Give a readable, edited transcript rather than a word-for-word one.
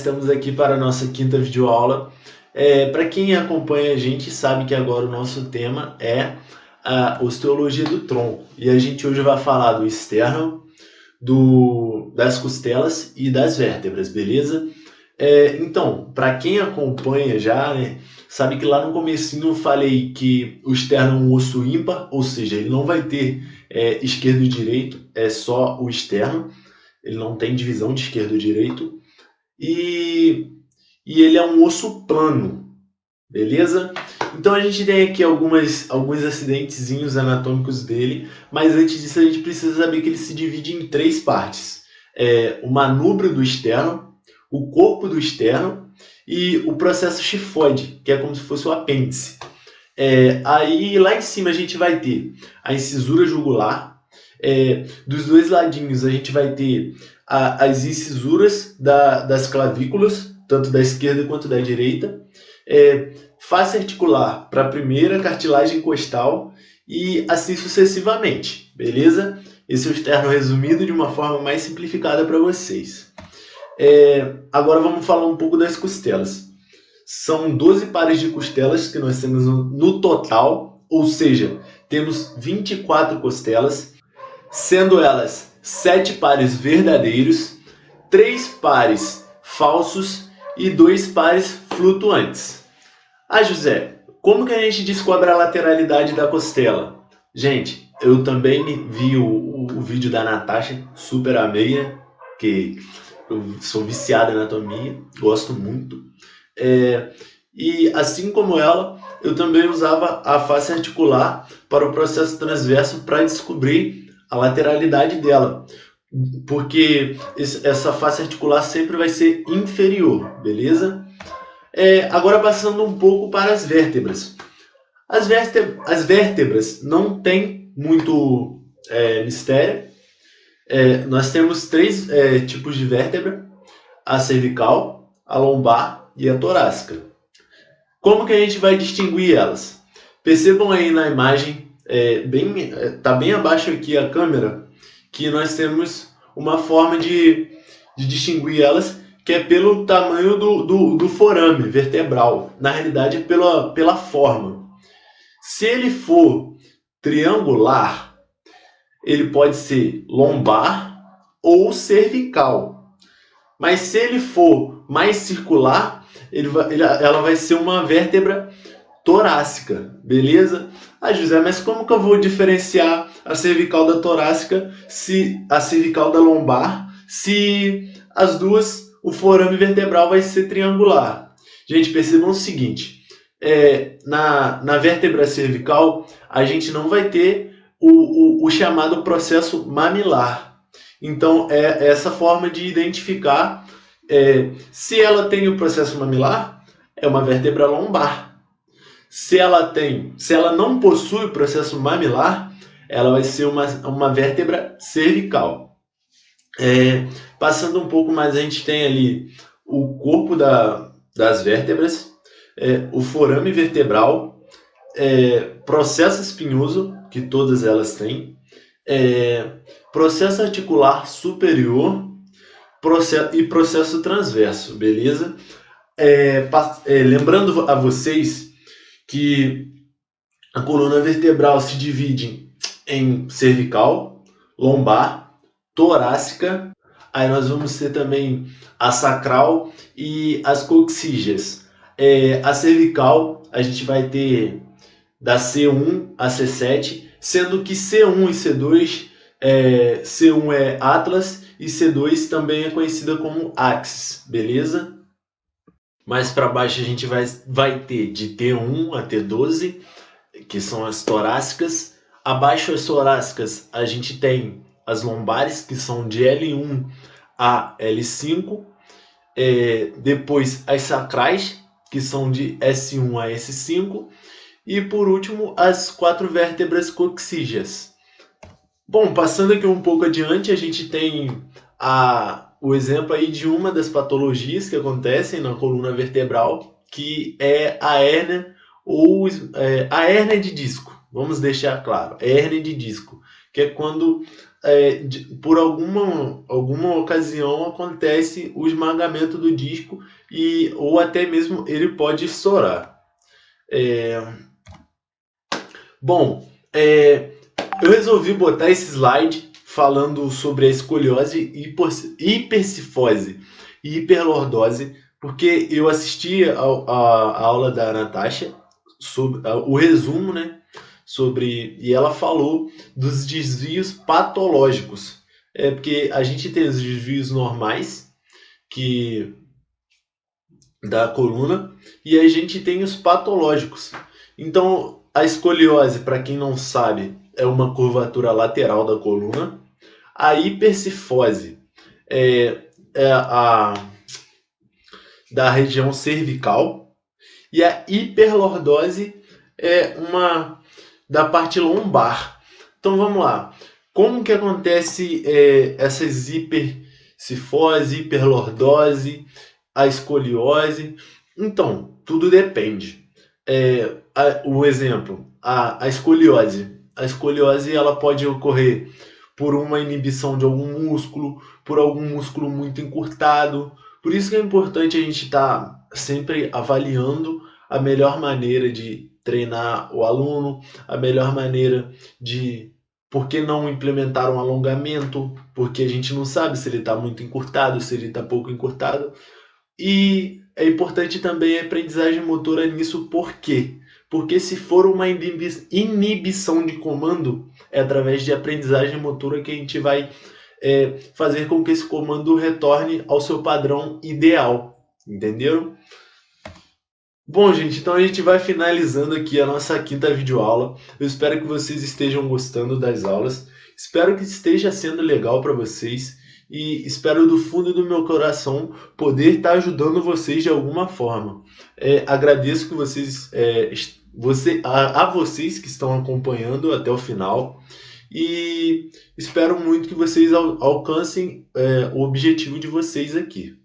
estamos aqui para a nossa quinta videoaula. Para quem acompanha a gente sabe que agora o nosso tema é a osteologia do tronco. E a gente hoje vai falar do externo, das costelas e das vértebras, beleza? Então, para quem acompanha já, né, sabe que lá no comecinho eu falei que o externo é um osso ímpar, ou seja, ele não vai ter esquerdo e direito, é só o externo. Ele não tem divisão de esquerdo e direito. E ele é um osso plano, beleza? Então a gente tem aqui alguns acidentezinhos anatômicos dele, mas antes disso a gente precisa saber que ele se divide em três partes. O manúbrio do externo, o corpo do externo e o processo chifoide, que é como se fosse o apêndice. Aí lá em cima a gente vai ter a incisura jugular. Dos dois ladinhos a gente vai ter as incisuras das clavículas, tanto da esquerda quanto da direita. Face articular para a primeira, cartilagem costal e assim sucessivamente, beleza? Esse é o externo resumido de uma forma mais simplificada para vocês. Agora vamos falar um pouco das costelas. São 12 pares de costelas que nós temos no total, ou seja, temos 24 costelas, sendo elas 7 pares verdadeiros, 3 pares falsos e 2 pares flutuantes. José, como que a gente descobre a lateralidade da costela? Gente, eu também vi o vídeo da Natasha, super amei, né? Que eu sou viciado em anatomia, gosto muito. E assim como ela, eu também usava a face articular para o processo transverso para descobrir a lateralidade dela, porque essa face articular sempre vai ser inferior, beleza? Agora passando um pouco para as vértebras. As vértebras não tem muito mistério. Nós temos três tipos de vértebra: a cervical, a lombar e a torácica. Como que a gente vai distinguir elas? Percebam aí na imagem, tá bem abaixo aqui a câmera, que nós temos uma forma de distinguir elas, que é pelo tamanho do forame vertebral. Na realidade é pela forma. Se ele for triangular, ele pode ser lombar ou cervical. Mas se ele for mais circular, ela vai ser uma vértebra torácica, beleza? José, mas como que eu vou diferenciar a cervical da torácica, a cervical da lombar, se as duas, o forame vertebral vai ser triangular? Gente, percebam o seguinte, na vértebra cervical, a gente não vai ter o chamado processo mamilar. Então, é essa forma de identificar se ela tem o processo mamilar, é uma vértebra lombar. Se ela não possui o processo mamilar, ela vai ser uma vértebra cervical. Passando um pouco mais, a gente tem ali o corpo das vértebras, o forame vertebral, processo espinhoso, que todas elas têm, processo articular superior e processo transverso, beleza? Lembrando a vocês que a coluna vertebral se divide em cervical, lombar, torácica, aí nós vamos ter também a sacral e as coxígeas. A cervical a gente vai ter da C1 a C7, sendo que C1 e C2, C1 é Atlas e C2 também é conhecida como Axis, beleza? Mais para baixo a gente vai ter de T1 a T12, que são as torácicas. Abaixo das torácicas a gente tem as lombares, que são de L1 a L5. Depois as sacrais, que são de S1 a S5. E por último, as 4 vértebras coxígeas. Bom, passando aqui um pouco adiante, a gente tem o exemplo aí de uma das patologias que acontecem na coluna vertebral, que é a hérnia a hérnia de disco. Vamos deixar claro, hérnia de disco, que é quando por alguma ocasião acontece o esmagamento do disco ou até mesmo ele pode estourar. Bom, eu resolvi botar esse slide falando sobre a escoliose, hipercifose e hiperlordose, porque eu assisti a aula da Natasha sobre o resumo, né? E ela falou dos desvios patológicos. Porque a gente tem os desvios normais da coluna e a gente tem os patológicos. Então, a escoliose, para quem não sabe, é uma curvatura lateral da coluna. A hipercifose é a da região cervical e a hiperlordose é uma da parte lombar. Então vamos lá. Como que acontece essas hipercifose, hiperlordose, a escoliose? Então, tudo depende. O exemplo, a escoliose. A escoliose ela pode ocorrer por uma inibição de algum músculo, por algum músculo muito encurtado. Por isso que é importante a gente estar sempre avaliando a melhor maneira de treinar o aluno, a melhor maneira de por que não implementar um alongamento, porque a gente não sabe se ele está muito encurtado, se ele está pouco encurtado. E é importante também a aprendizagem motora nisso, por quê? Porque se for uma inibição de comando, é através de aprendizagem motora que a gente vai fazer com que esse comando retorne ao seu padrão ideal. Entenderam? Bom, gente, então a gente vai finalizando aqui a nossa quinta videoaula. Eu espero que vocês estejam gostando das aulas. Espero que esteja sendo legal para vocês. E espero do fundo do meu coração poder estar ajudando vocês de alguma forma. Agradeço que vocês, a vocês que estão acompanhando até o final. E espero muito que vocês alcancem o objetivo de vocês aqui.